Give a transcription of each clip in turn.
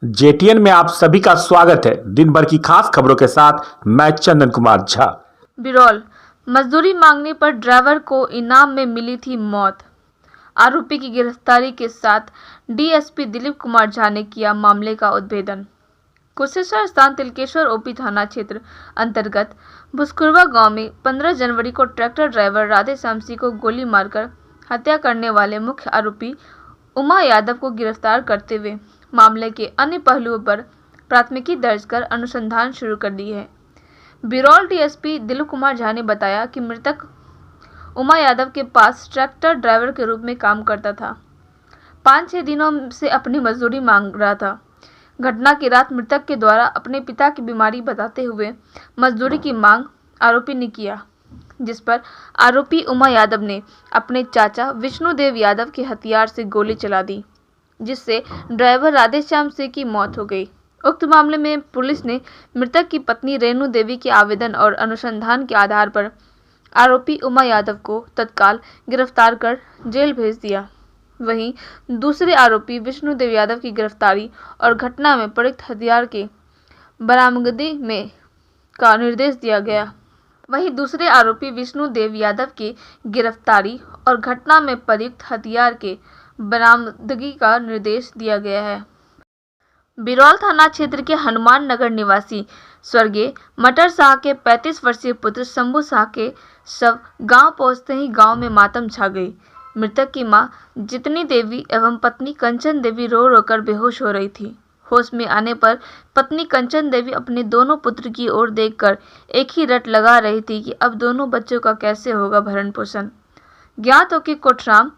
जेटीएन में आप सभी का स्वागत है। दिन भर की खास खबरों के साथ मैं चंदन कुमार झा। बिरौल मजदूरी मांगने पर ड्राइवर को इनाम में मिली थी मौत। आरोपी की गिरफ्तारी के साथ डीएसपी दिलीप कुमार झा ने किया मामले का उद्भेदन। कुशेश्वर स्थान तिलकेश्वर ओपी थाना क्षेत्र अंतर्गत भुसकुरवा गांव में 15 जनवरी को ट्रैक्टर ड्राइवर राधेश्याम सिंह को गोली मारकर हत्या करने वाले मुख्य आरोपी उमा यादव को गिरफ्तार करते हुए मामले के अन्य पहलुओं पर प्राथमिकी दर्ज कर अनुसंधान शुरू कर दी है। बिरौल डीएसपी दिलीप कुमार झा ने बताया कि मृतक उमा यादव के पास ट्रैक्टर ड्राइवर के रूप में काम करता था। 5-6 दिनों से अपनी मजदूरी मांग रहा था। घटना की रात मृतक के द्वारा अपने पिता की बीमारी बताते हुए मजदूरी की मांग आरोपी ने किया, जिस पर आरोपी उमा यादव ने अपने चाचा विष्णुदेव यादव के हथियार से गोली चला दी, जिससे ड्राइवर राधेश्याम सिंह की मौत हो गई। उक्त मामले में पुलिस ने मृतक की पत्नी रेणु देवी के आवेदन और अनुसंधान के आधार पर आरोपी उमा यादव को तत्काल गिरफ्तार कर जेल भेज दिया। वहीं दूसरे आरोपी विष्णुदेव यादव की गिरफ्तारी और घटना में प्रयुक्त हथियार के बरामदगी में का निर्देश दिया गया। वहीं दूसरे आरोपी विष्णुदेव यादव की गिरफ्तारी और घटना में प्रयुक्त हथियार के बरामदगी का निर्देश दिया गया है। बिरौल थाना क्षेत्र के हनुमान नगर निवासी स्वर्गीय मटर शाह के 35 वर्षीय पुत्र शंभू शाह के शव गांव पहुंचते ही गांव में मातम छा गई। मृतक की मां जितनी देवी एवं पत्नी कंचन देवी रो रो कर बेहोश हो रही थी। होश में आने पर पत्नी कंचन देवी अपने दोनों पुत्र की ओर देखकर एक ही रट लगा रही थी कि अब दोनों बच्चों का कैसे होगा भरण पोषण। ज्ञात हो कि कोटराम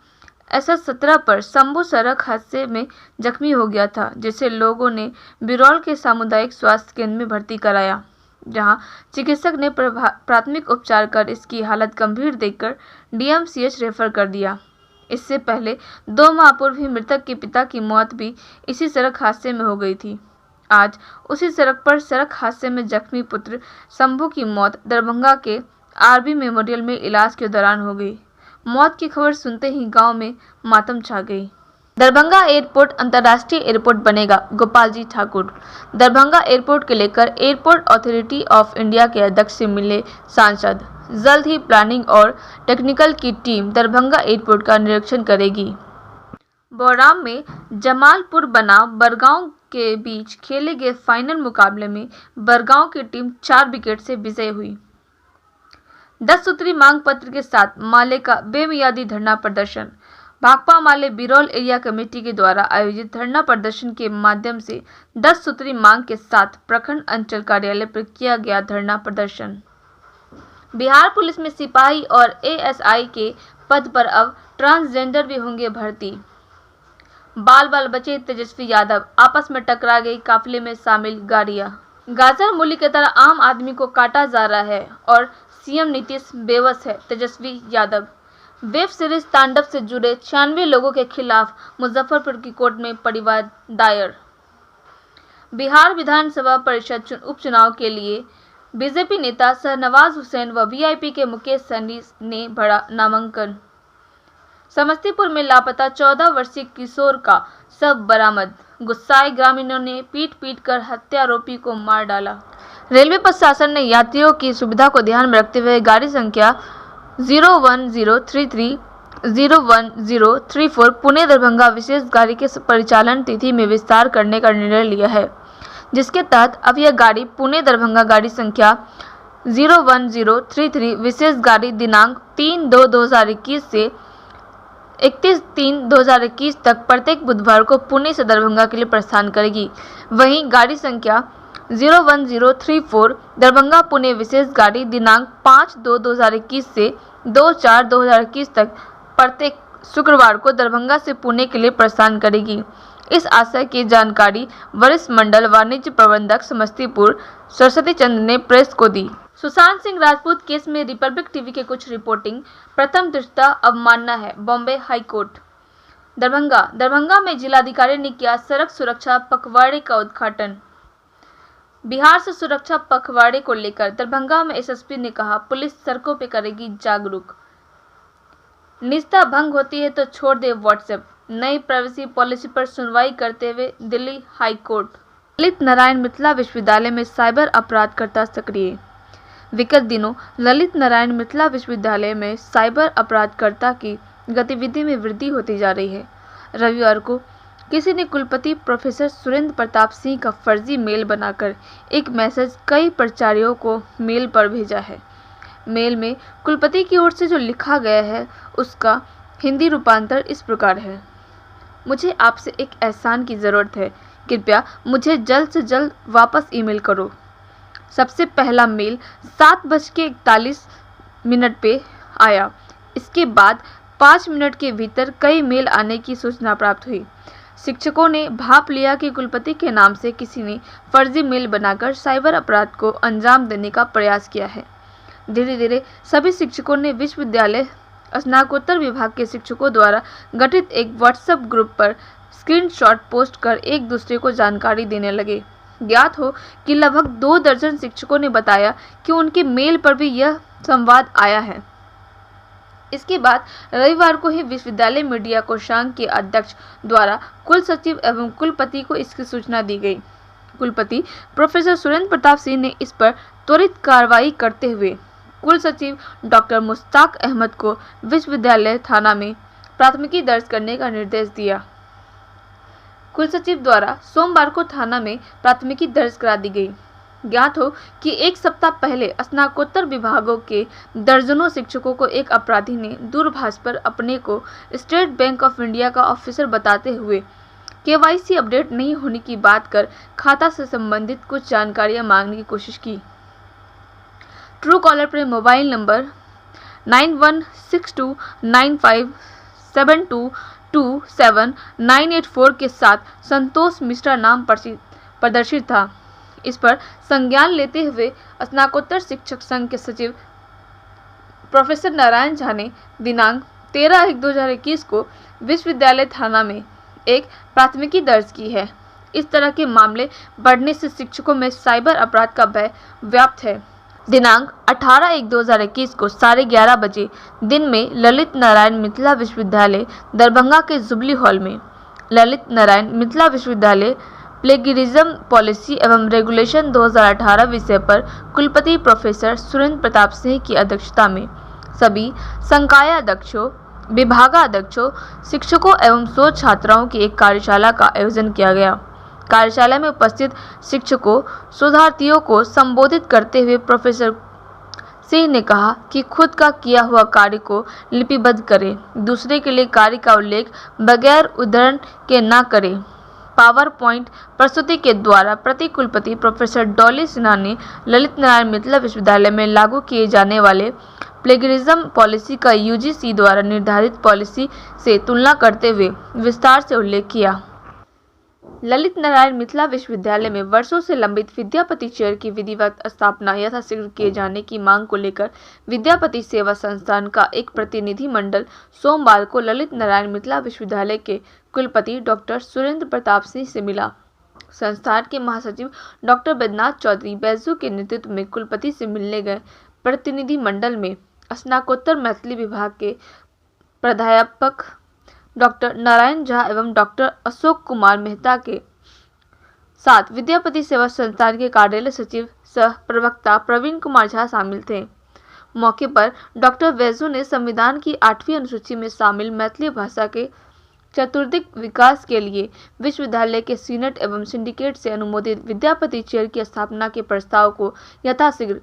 SS-17 पर शंभू सड़क हादसे में जख्मी हो गया था, जिसे लोगों ने बिरौल के सामुदायिक स्वास्थ्य केंद्र में भर्ती कराया, जहां चिकित्सक ने प्राथमिक उपचार कर इसकी हालत गंभीर देखकर DMCH रेफर कर दिया। इससे पहले 2 माह पूर्व ही मृतक के पिता की मौत भी इसी सड़क हादसे में हो गई थी। आज उसी सड़क पर सड़क हादसे में जख्मी पुत्र शंभू की मौत दरभंगा के RB मेमोरियल में इलाज के दौरान हो गई। मौत की खबर सुनते ही गांव में मातम छा गई। दरभंगा एयरपोर्ट अंतर्राष्ट्रीय एयरपोर्ट बनेगा, गोपाल जी ठाकुर। दरभंगा एयरपोर्ट को लेकर एयरपोर्ट अथॉरिटी ऑफ इंडिया के अध्यक्ष से मिले सांसद। जल्द ही प्लानिंग और टेक्निकल की टीम दरभंगा एयरपोर्ट का निरीक्षण करेगी। बौराम में जमालपुर बनाम बरगांव के बीच खेले गए फाइनल मुकाबले में बरगांव की टीम 4 विकेट से विजयी हुई। 10 सूत्री मांग पत्र के साथ माले का बेमियादी धरना प्रदर्शन। भाकपा माले बिरौल एरिया कमेटी के द्वारा आयोजित धरना प्रदर्शन के माध्यम से 10 सूत्री मांग के साथ प्रखंड अंचल कार्यालय पर किया गया धरना प्रदर्शन। बिहार पुलिस में सिपाही और ASI के पद पर अब ट्रांसजेंडर भी होंगे भर्ती। बाल बाल बचे तेजस्वी यादव, आपस में टकरा गई काफिले में शामिल गाड़ियां। गाजर मूली की तरह आम आदमी को काटा जा रहा है और सीएम नीतीश बेबस है, तेजस्वी यादव। वेब सीरीज तांडव से जुड़े 96 लोगों के खिलाफ मुजफ्फरपुर की कोर्ट में परिवाद दायर। बिहार विधानसभा परिषद उपचुनाव के लिए बीजेपी नेता शहनवाज हुसैन व VIP के मुकेश सहनी ने भरा नामांकन। समस्तीपुर में लापता 14 वर्षीय किशोर का शव बरामद। गुस्साए ग्रामीणों ने पीट कर हत्यारोपी को मार डाला। रेलवे प्रशासन ने यात्रियों की सुविधा को ध्यान में रखते हुए गाड़ी संख्या 01033 01034 पुणे दरभंगा विशेष गाड़ी के परिचालन तिथि में विस्तार करने का निर्णय लिया है, जिसके तहत अब यह गाड़ी पुणे दरभंगा गाड़ी संख्या 01033 विशेष गाड़ी दिनांक 3/2/2021 से 31/3/2021 तक प्रत्येक बुधवार को पुणे से दरभंगा के लिए प्रस्थान करेगी। वहीं गाड़ी संख्या 01034 दरभंगा पुणे विशेष गाड़ी दिनांक 5/2/2021 से 2/4/2021 तक प्रत्येक शुक्रवार को दरभंगा से पुणे के लिए प्रस्थान करेगी। इस आशय की जानकारी वरिष्ठ मंडल वाणिज्य प्रबंधक समस्तीपुर सरस्वती चंद्र ने प्रेस को दी। सुशांत सिंह राजपूत केस में रिपब्लिक टीवी के कुछ रिपोर्टिंग प्रथम दृष्टया अवमानना है, बॉम्बे हाईकोर्ट। दरभंगा में जिलाधिकारी ने किया सड़क सुरक्षा पखवाड़े का उद्घाटन। बिहार से सुरक्षा पखवाड़े को लेकर दरभंगा में SSP ने कहा, पुलिस सड़कों पे करेगी जागरूक। निजता भंग होती है तो छोड़ दे व्हाट्सएप। नई प्राइवेसी पॉलिसी पर सुनवाई करते हुए दिल्ली हाई कोर्ट। ललित नारायण मिथिला विश्वविद्यालय में साइबर अपराधकर्ता सक्रिय। विगत दिनों ललित नारायण मिथिला विश्वविद्यालय में साइबर अपराधकर्ता की गतिविधि में वृद्धि होती जा रही है। रविवार को किसी ने कुलपति प्रोफेसर सुरेंद्र प्रताप सिंह का फर्जी मेल बनाकर एक मैसेज कई प्राचार्यों को मेल पर भेजा है। मेल में कुलपति की ओर से जो लिखा गया है उसका हिंदी रूपांतर इस प्रकार है। मुझे आपसे एक एहसान की ज़रूरत है, कृपया मुझे जल्द से जल्द वापस ईमेल करो। सबसे पहला मेल 7:41 पे आया। इसके बाद 5 मिनट के भीतर कई मेल आने की सूचना प्राप्त हुई। शिक्षकों ने भाप लिया कि कुलपति के नाम से किसी ने फर्जी मेल बनाकर साइबर अपराध को अंजाम देने का प्रयास किया है। धीरे धीरे सभी शिक्षकों ने विश्वविद्यालय स्नातकोत्तर विभाग के शिक्षकों द्वारा गठित एक व्हाट्सएप ग्रुप पर स्क्रीनशॉट पोस्ट कर एक दूसरे को जानकारी देने लगे। ज्ञात हो कि लगभग 2 दर्जन शिक्षकों ने बताया कि उनके मेल पर भी यह संवाद आया है। इसके बाद रविवार को ही विश्वविद्यालय मीडिया कोषांग के अध्यक्ष द्वारा कुल सचिव एवं कुलपति को इसकी सूचना दी गई। कुलपति प्रोफेसर सुरेंद्र प्रताप सिंह ने इस पर त्वरित कार्रवाई करते हुए कुल सचिव डॉक्टर मुश्ताक अहमद को विश्वविद्यालय थाना में प्राथमिकी दर्ज करने का निर्देश दिया। कुल सचिव द्वारा सोमवार को थाना में प्राथमिकी दर्ज करा दी गई। ज्ञात हो कि एक सप्ताह पहले स्नातकोत्तर विभागों के दर्जनों शिक्षकों को एक अपराधी ने दूरभाष पर अपने को स्टेट बैंक ऑफ इंडिया का ऑफिसर बताते हुए KYC अपडेट नहीं होने की बात कर खाता से संबंधित कुछ जानकारियां मांगने की कोशिश की। ट्रू कॉलर पर मोबाइल नंबर 9162957227 के साथ संतोष मिश्रा नाम प्रदर्शित था। इस पर संज्ञान लेते हुए स्नातकोत्तर शिक्षक संघ के सचिव प्रोफेसर नारायण झा ने दिनांक 13/1/2021 को विश्वविद्यालय थाना में एक प्राथमिकी दर्ज की है। इस तरह के मामले बढ़ने से शिक्षकों में साइबर अपराध का भय व्याप्त है। दिनांक 18/1/2021 को 11:30 बजे दिन में ललित नारायण मिथिला विश्वविद्यालय दरभंगा के जुबली हॉल में ललित नारायण मिथिला विश्वविद्यालय प्लेगियरिज्म पॉलिसी एवं रेगुलेशन 2018 विषय पर कुलपति प्रोफेसर सुरेंद्र प्रताप सिंह की अध्यक्षता में सभी संकायाध्यक्षों, विभागाध्यक्षों, शिक्षकों एवं शोध छात्राओं की एक कार्यशाला का आयोजन किया गया। कार्यशाला में उपस्थित शिक्षकों, शोधार्थियों को संबोधित करते हुए प्रोफेसर सिंह ने कहा कि खुद का किया हुआ कार्य को लिपिबद्ध करें, दूसरे के लिए कार्य का उल्लेख बगैर उद्धरण के न करें। पावर पॉइंट प्रस्तुति के द्वारा प्रति कुलपति प्रोफेसर डॉली सिन्हा ने ललित नारायण मिथिला विश्वविद्यालय में लागू किए जाने वाले प्लेगियरिज्म पॉलिसी का UGC द्वारा निर्धारित पॉलिसी से तुलना करते हुए विस्तार से उल्लेख किया। ललित नारायण मिथिला विश्वविद्यालय में वर्षों से लंबित विद्यापति चेयर की विधिवत स्थापना यथाशीघ्र किए जाने की मांग को लेकर विद्यापति सेवा संस्थान का एक प्रतिनिधि मंडल सोमवार को ललित नारायण मिथिला विश्वविद्यालय के कुलपति डॉक्टर सुरेंद्र प्रताप सिंह से मिला। संस्थान के महासचिव डॉक्टर बैद्यनाथ चौधरी बैजू के नेतृत्व में कुलपति से मिलने गए प्रतिनिधि मंडल में स्नातकोत्तर मैथिली विभाग के प्राध्यापक डॉक्टर नारायण झा एवं डॉक्टर अशोक कुमार मेहता के साथ विद्यापति सेवा संस्थान के कार्यालय सचिव सह प्रवक्ता प्रवीण कुमार झा शामिल थे। मौके पर डॉक्टर बैजू ने संविधान की 8वीं अनुसूची में शामिल मैथिली भाषा के चतुर्दिक विकास के लिए विश्वविद्यालय के सीनेट एवं सिंडिकेट से अनुमोदित विद्यापति चेयर की स्थापना के प्रस्ताव को यथाशीघ्र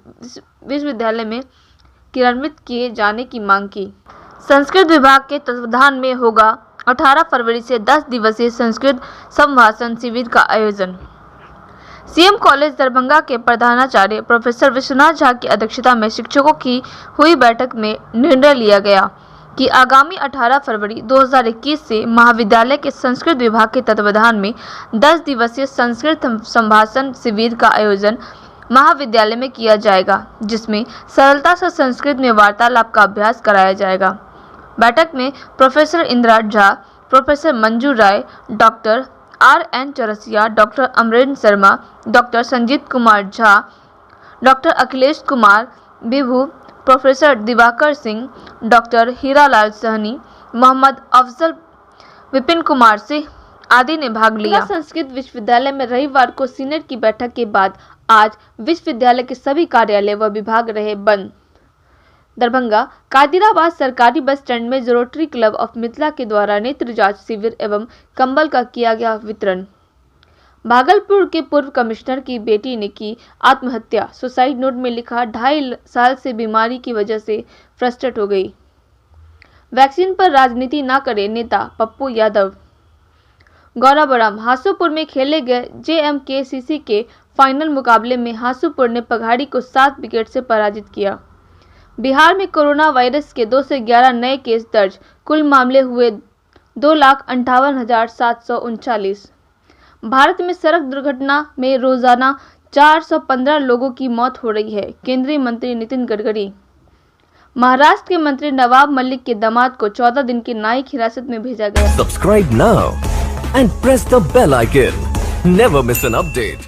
विश्वविद्यालय में क्रियान्वित किए जाने की मांग की। संस्कृत विभाग के तत्वावधान में होगा 18 फरवरी से 10 दिवसीय संस्कृत संभाषण शिविर का आयोजन। CM कॉलेज दरभंगा के प्रधानाचार्य प्रोफेसर विश्वनाथ झा की अध्यक्षता में शिक्षकों की हुई बैठक में निर्णय लिया गया कि आगामी 18 फरवरी 2021 से महाविद्यालय के संस्कृत विभाग के तत्वावधान में 10 दिवसीय संस्कृत संभाषण शिविर का आयोजन महाविद्यालय में किया जाएगा, जिसमें सरलता से संस्कृत में वार्तालाप का अभ्यास कराया जाएगा। बैठक में professor Indira Jha, professor Manju Rai, doctor RN Chaurasia, doctor Amarendra Sharma, doctor Sanjeet Kumar Jha, doctor Akhilesh Kumar Vibhu, professor Diwakar Singh, doctor Hiralal Sahni, Mohammad Afzal Vipin Kumar Singh आदि ने भाग लिया। संस्कृत विश्वविद्यालय में रविवार को सीनेट की बैठक के बाद आज विश्वविद्यालय के सभी कार्यालय व विभाग रहे बंद। दरभंगा कादिराबाद सरकारी बस स्टैंड में रोटरी क्लब ऑफ मिथिला के द्वारा नेत्र जांच शिविर एवं कंबल का किया गया वितरण। भागलपुर के पूर्व कमिश्नर की बेटी ने की आत्महत्या, सुसाइड नोट में लिखा 2.5 साल से बीमारी की वजह से फ्रस्ट्रेट हो गई। वैक्सीन पर राजनीति न करे नेता पप्पू यादव। गौराबोराम हासुपुर में खेले गए JMKCC के फाइनल मुकाबले में हासुपुर ने पघाड़ी को 7 विकेट से पराजित किया। बिहार में कोरोना वायरस के 211 नए केस दर्ज, कुल मामले हुए 2,58,739। भारत में सड़क दुर्घटना में रोजाना 415 लोगों की मौत हो रही है। केंद्रीय मंत्री नितिन गडकरी। महाराष्ट्र के मंत्री नवाब मलिक के दामाद को 14 दिन की न्यायिक हिरासत में भेजा गया। Subscribe now and press the bell icon. Never miss an update.